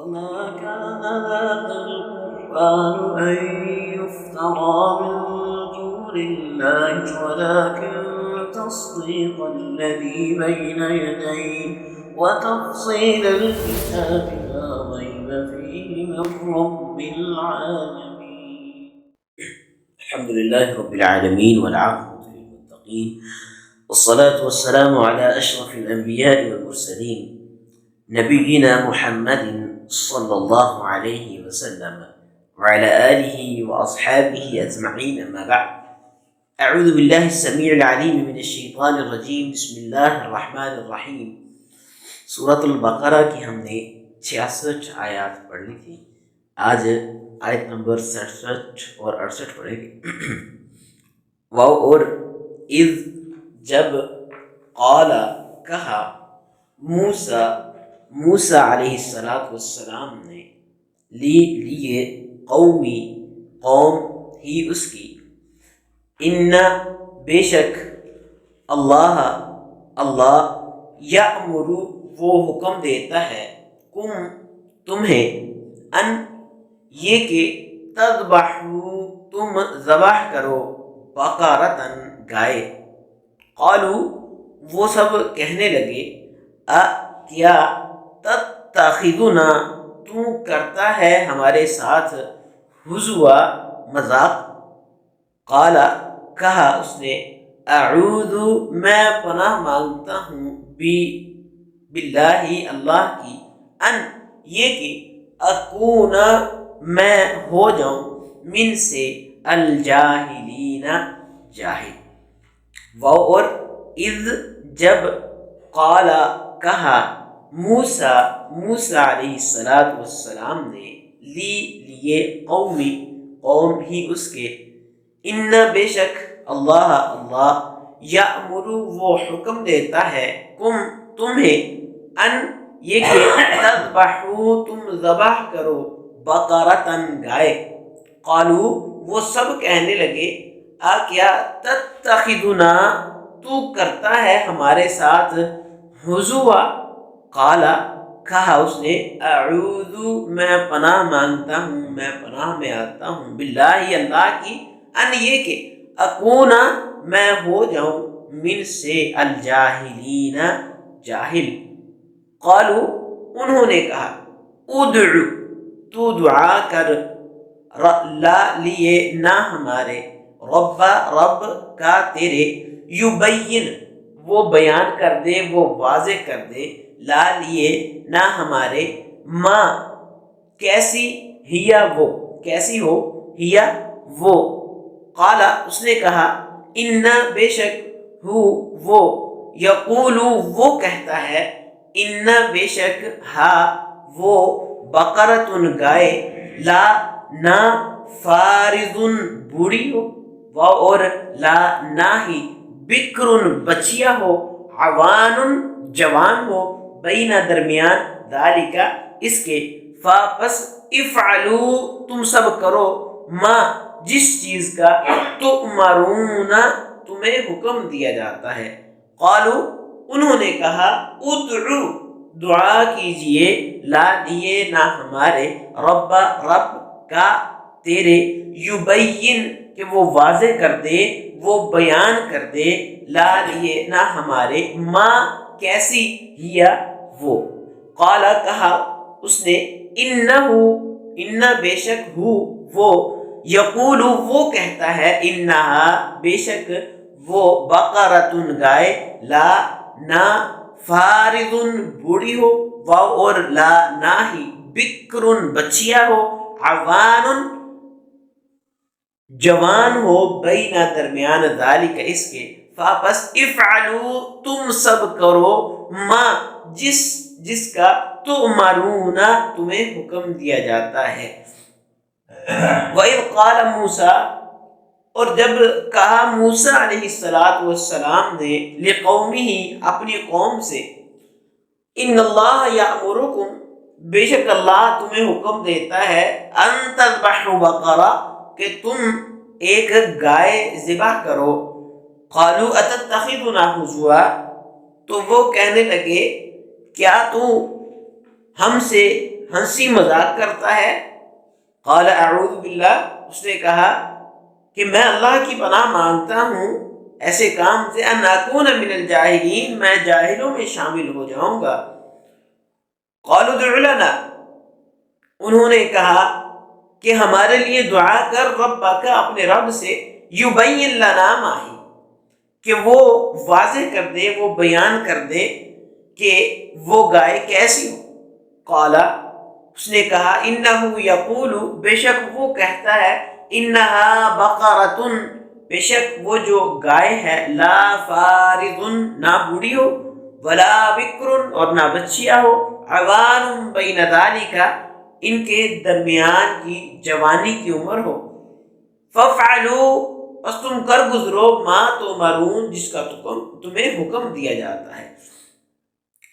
وما كان هذا القرآن أن يفترى من دون الله ولكن تصديق الذي بين يديه وتفصيل الكتاب لا ريب فيه من رب العالمين. الحمد لله رب العالمين والعاقبة للمتقين والصلاة والسلام على أشرف الأنبياء والمرسلين نبينا محمد صلى الله عليه وسلم وعلى آله وأصحابه أجمعين. أما بعد، أعوذ بالله السميع العليم من الشيطان الرجيم. بسم الله الرحمن الرحیم. سورۃ البقرہ کی ہم نے 66 آیات پڑھ لی تھی. آج آیت نمبر 67 اور 68 پڑھیں گے. واو اور اذ جب، قال کہا، موسیٰ علیہ السلام نے، لیے قومی قوم ہی اس کی، ان بے شک اللہ یأمر وہ حکم دیتا ہے، تمہیں، ان یہ کہ تذبحوا تم ذبح کرو، بقرۃ گائے. قالوا وہ سب کہنے لگے، کیا تتخذنا تو کرتا ہے ہمارے ساتھ ہزوا مذاق. قال کہا اس نے، اعوذ میں پناہ مانگتا ہوں، باللہ اللہ کی، ان یہ کہ اکون میں ہو جاؤں، من سے الجاہلین جاہل. واو اور اذ جب، قال کہا، موسیٰ علیہ السلام نے، لیے قوم ہی اس کے، ان بے شک اللہ یأمر وہ حکم دیتا ہے، تمہیں، ان یہ کہ تذبحوا تم ذبح کرو، بقرۃ گائے. قالوا وہ سب کہنے لگے، کیا تتخذنا تو کرتا ہے ہمارے ساتھ ہزوا. قال کہا اس نے، اعوذ میں پناہ مانگتا ہوں، میں پناہ میں آتا ہوں، باللہ اللہ کی، ان یہ کہ اکون میں ہو جاؤں، من سے الجاہلین جاہل. قالوا انہوں نے کہا، ادعو تو دعا کر، لا لیے نہ ہمارے، رب کا تیرے، یبین وہ بیان کر دے، وہ واضح کر دے، لا لیے نہ ہمارے، ماں کیسی، ہیا وہ کیسی ہو، ہیا وہ. قال اس نے کہا، ان بے شک وہ، یقول وہ کہتا ہے، ان بے شک وہ، بقرۃ گائے، لا نہ، فارض بوڑھی ہو، اور لا نہ ہی، بکر بچیا ہو، عوان جوان ہو، بین درمیان، ذالک اس کے، پس افعلوا تم سب کرو، ما جس چیز کا، تؤمرون تمہیں حکم دیا جاتا ہے. قالوا انہوں نے کہا، ادعو دعا کیجئے، لا لیے نہ ہمارے، رب کا تیرے، یبین کہ وہ واضح کر دے، وہ بیان کر دے، لا لیے نہ ہمارے، ماں کیسی، ہیا وہ. قال کہا اس نے، ان بے شک وہ، یقول وہ کہتا ہے، انہا بے شک وہ، بقرۃ گائے، لا نہ، فارض بوڑھی ہو، واو اور لا نہ ہی، بکر بچیا ہو، عوان جوان ہو، بین درمیان، ذالک اس کے، پس افعلوا تم سب کرو، ما جس کا، تؤمرون تمہیں حکم دیا جاتا ہے. وَإِذْ قَالَ مُوسَىٰ اور جب کہا موسیٰ علیہ السلام نے، لِقَوْمِهِ اپنی قوم سے، ان اللہ یأمرکم بے شک اللہ تمہیں حکم دیتا ہے، ان تذبحوا بقرہ کہ تم ایک گائے ذبح کرو. قالوا اتتخذنا ہزوا تو وہ کہنے لگے، کیا تو ہم سے ہنسی مذاق کرتا ہے؟ قال اعوذ باللہ، اس نے کہا کہ میں اللہ کی پناہ مانگتا ہوں ایسے کام سے، ان اکون من الجاہلین، میں جاہلوں میں شامل ہو جاؤں گا۔ قالوا ادع لنا، انہوں نے کہا کہ ہمارے لیے دعا کر، ربک، اپنے رب سے، یبین لنا ما ہی، کہ وہ واضح کر دے، وہ بیان کر دے کہ وہ گائے کیسی ہو۔ قال، اس نے کہا، انہ یقول، بے شک وہ کہتا ہے، انہا بقرۃ، بے شک وہ جو گائے ہے، لا فارض، نہ بوڑھی ہو، ولا بکر، اور نہ بچیا ہو، عوان بین ذالک، ان کے درمیان کی جوانی کی عمر ہو، فافعلوا، بس تم کر گزرو، ما تؤمرون، جس کا تمہیں حکم دیا جاتا ہے۔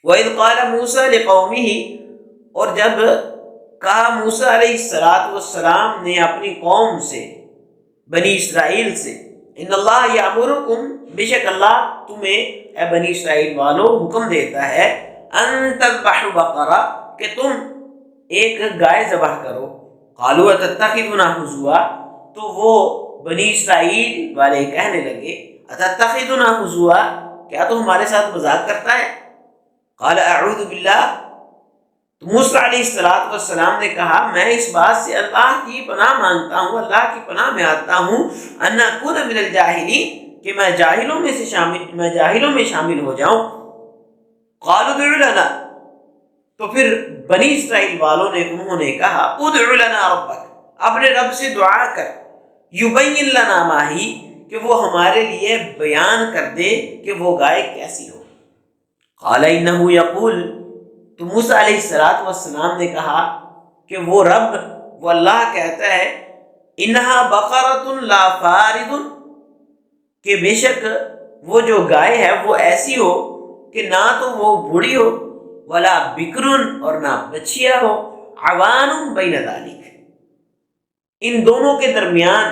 وَإِذْ قَالَ مُوسَىٰ لِقَوْمِهِ، اور جب کہا موسیٰ علیہ السلام نے اپنی قوم سے، بنی اسرائیل سے، ان اللہ یامرکم، بے شک اللہ تمہیں اے بنی اسرائیل والو حکم دیتا ہے، ان تذبحوا بقرہ، کہ تم ایک گائے ذبح کرو۔ قالوا اتتخذنا ہزوا، تو وہ بنی اسرائیل والے کہنے لگے، اتتخذنا ہزوا، کیا تو ہمارے ساتھ مذاق کرتا ہے؟ قال اعوذ باللہ، تو موسیٰ علیہ السلام نے کہا، میں اس بات سے اللہ کی پناہ مانگتا ہوں، اللہ کی پناہ میں آتا ہوں، ان اکون من الجاہلین، کہ میں جاہلوں میں شامل ہو جاؤں۔ قالوا ادع لنا، تو پھر بنی اسرائیل والوں نے، انہوں نے کہا، ادع لنا ربک، اپنے رب سے دعا کر، یبین لنا ما ہی، کہ وہ ہمارے لیے بیان کر دے کہ وہ گائے کیسی ہو۔ قال انہ یقول، تو موسیٰ علیہ السلام نے کہا کہ وہ رب، وہ اللہ کہتا ہے، انہا بقرۃ لا فارض، کہ بے شک وہ جو گائے ہے وہ ایسی ہو کہ نہ تو وہ بوڑھی ہو، ولا بکرن، اور نہ بچیا ہو، عوان بین ذالک، ان دونوں کے درمیان،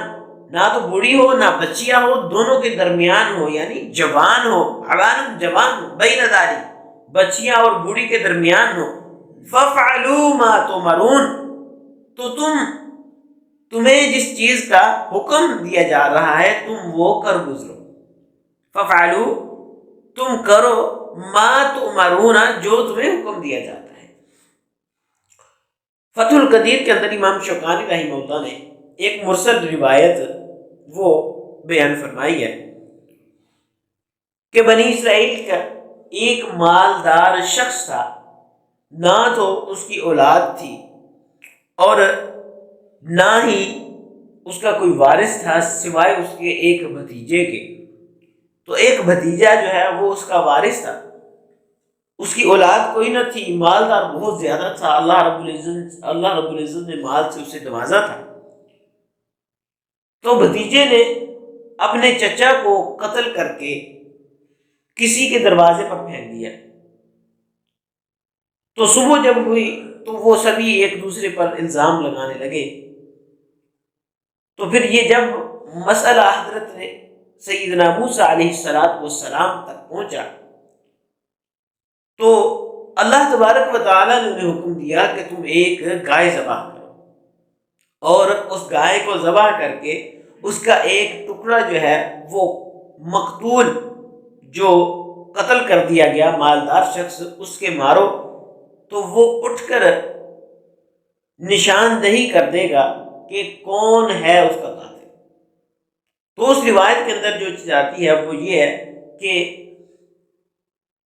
نہ تو بوڑھی ہو نہ بچیا ہو، دونوں کے درمیان ہو، یعنی جوان ہو، عوان جوان ہو، بین ذالک، بچیاں اور بوڑھی کے درمیان ہو۔ فَافْعَلُوا مَا تُؤْمَرُونَ، تو تمہیں جس چیز کا حکم دیا جا رہا ہے تم وہ کر گزرو۔ فَافْعَلُوا، تم کرو، مَا تُؤْمَرُونَ، جو تمہیں حکم دیا جاتا ہے۔ فتح القدیر کے اندر امام شوکانی رحمہ اللہ نے ایک مرسل روایت وہ بیان فرمائی ہے کہ بنی اسرائیل کا ایک مالدار شخص تھا، نہ تو اس کی اولاد تھی اور نہ ہی اس کا کوئی وارث تھا سوائے اس کے ایک بھتیجے کے۔ تو ایک بھتیجا جو ہے وہ اس کا وارث تھا، اس کی اولاد کوئی نہ تھی، مالدار بہت زیادہ تھا، اللہ رب العزت نے مال سے اسے نوازا تھا۔ تو بھتیجے نے اپنے چچا کو قتل کر کے کسی کے دروازے پر پھینک دیا۔ تو صبح جب ہوئی تو وہ سبھی ایک دوسرے پر الزام لگانے لگے۔ تو پھر یہ جب مسئلہ حضرت سیدنا موسیٰ علیہ السلام تک پہنچا تو اللہ تبارک و تعالیٰ نے انہیں حکم دیا کہ تم ایک گائے ذبح کرو، اور اس گائے کو ذبح کر کے اس کا ایک ٹکڑا جو ہے وہ مقتول، جو قتل کر دیا گیا مالدار شخص، اس کے مارو، تو وہ اٹھ کر نشاندہی کر دے گا کہ کون ہے اس کا قاتل۔ تو اس روایت کے اندر جو چیز آتی ہے وہ یہ ہے کہ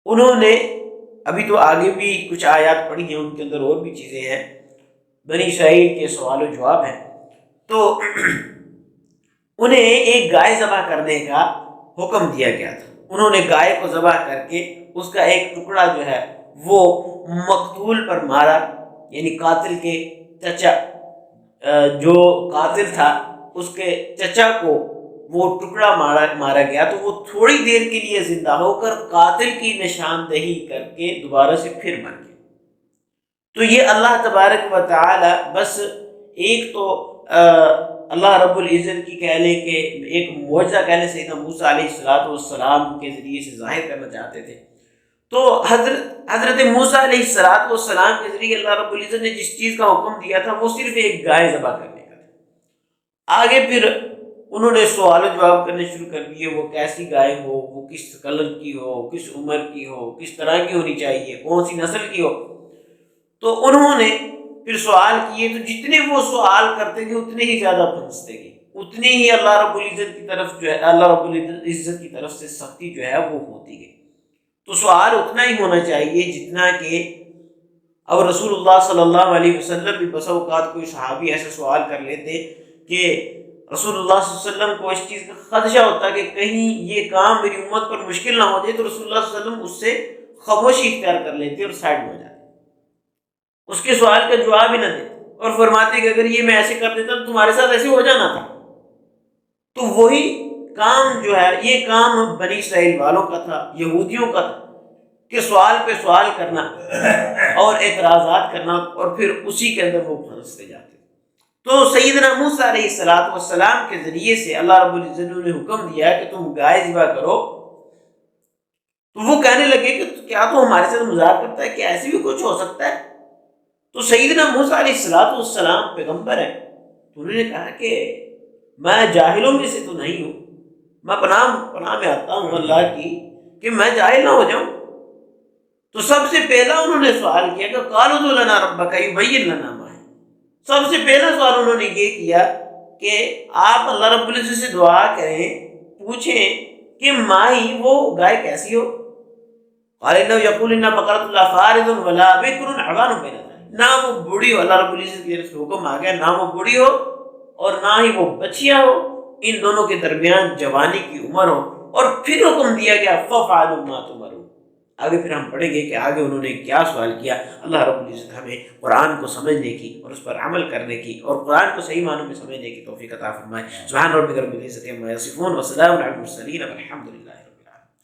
انہوں نے، ابھی تو آگے بھی کچھ آیات پڑھی ہیں، ان کے اندر اور بھی چیزیں ہیں، بنی اسرائیل کے سوال و جواب ہیں، تو انہیں ایک گائے ذبح کرنے کا حکم دیا گیا تھا۔ انہوں نے گائے کو ذبح کر کے اس کا ایک ٹکڑا جو ہے وہ مقتول پر مارا، یعنی قاتل کے چچا، جو قاتل تھا اس کے چچا کو وہ ٹکڑا مارا گیا، تو وہ تھوڑی دیر کے لیے زندہ ہو کر قاتل کی نشاندہی کر کے دوبارہ سے پھر مر گیا۔ تو یہ اللہ تبارک و تعالی بس ایک تو اللہ رب العزت کی کہہ لیں کہ ایک معجزہ کہہ لیں سیدنا موسیٰ علیہ السلام کے ذریعے سے ظاہر کرنا چاہتے تھے، تو حضرت موسیٰ علیہ السلام کے ذریعے اللہ رب العزت نے جس چیز کا حکم دیا تھا وہ صرف ایک گائے ذبح کرنے کا تھا۔ آگے پھر انہوں نے سوال و جواب کرنے شروع کر دیے، وہ کیسی گائے ہو، وہ کس کلر کی ہو، کس عمر کی ہو، کس طرح کی ہونی چاہیے، کون سی نسل کی ہو۔ تو انہوں نے پھر سوال کیے، تو جتنے وہ سوال کرتے گئے اتنے ہی زیادہ پھنستے گئے، اتنی ہی اللہ رب العزت کی طرف جو ہے، اللہ رب العزت کی طرف سے سختی جو ہے وہ ہوتی گئی۔ تو سوال اتنا ہی ہونا چاہیے جتنا کہ اب رسول اللہ صلی اللہ علیہ وسلم بھی بسا اوقات کوئی صحابی ایسا سوال کر لیتے کہ رسول اللہ صلی اللہ علیہ وسلم کو اس چیز کا خدشہ ہوتا کہ کہیں یہ کام میری امت پر مشکل نہ ہو جائے، تو رسول اللہ صلی اللہ علیہ وسلم اس سے خاموشی اختیار کر لیتے اور سائڈ میں ہو جاتے، اس کے سوال کا جواب ہی نہ دیتے، اور فرماتے کہ اگر یہ میں ایسے کر دیتا تو تمہارے ساتھ ایسے ہو جانا تھا۔ تو وہی کام جو ہے، یہ کام بنی اسرائیل والوں کا تھا، یہودیوں کا تھا، کہ سوال پہ سوال کرنا اور اعتراضات کرنا، اور پھر اسی کے اندر وہ پھنستے جاتے۔ تو سیدنا موسیٰ علیہ السلام کے ذریعے سے اللہ رب العزت نے حکم دیا کہ تم گائے ذبح کرو، تو وہ کہنے لگے کہ کیا تو ہمارے ساتھ مذاق کرتا ہے کہ ایسے بھی کچھ ہو سکتا ہے؟ تو سیدنا موسیٰ علیہ السلام پیغمبر ہے، تو انہوں نے کہا کہ میں جاہلوں میں سے تو نہیں ہوں، میں پناہ میں آتا ہوں اللہ کی کہ میں جاہل نہ ہو جاؤں۔ تو سب سے پہلا انہوں نے سوال کیا کہ قالوا ادع لنا ربک یبین لنا ما ہے۔ سب سے پہلا سوال انہوں نے یہ کیا کہ آپ اللہ رب العزت سے دعا کریں، پوچھیں کہ مائی وہ گائے کیسی ہو۔ قال انه یقول ان بقرۃ لا فارض ولا بکر عوان بین ذلک، نہ وہ بوڑھی ہو، اللہ رب العزت کی طرف سے حکم آ گیا، نہ وہ بوڑھی ہو اور نہ ہی وہ بچیاں ہو، ان دونوں کے درمیان جوانی کی عمر ہو۔ اور پھر حکم دیا گیا ففعلوا ما تؤمرون۔ آگے پھر ہم پڑھیں گے کہ آگے انہوں نے کیا سوال کیا۔ اللہ رب العزت ہمیں قرآن کو سمجھنے کی اور اس پر عمل کرنے کی اور قرآن کو صحیح معنوں میں سمجھنے کی توفیق عطا فرمائے۔ سبحان ربک رب العزت عما یصفون وسلام علی المرسلین والحمد للہ رب العالمین۔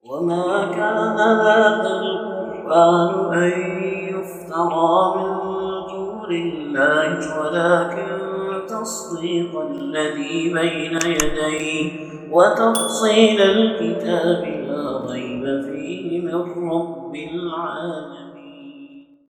وما كان هذا القرآن أن يفترى من دون الله ولكن تصديق الذي بين يديه وتفصيل الكتاب لا ريب فيه من رب العالمين۔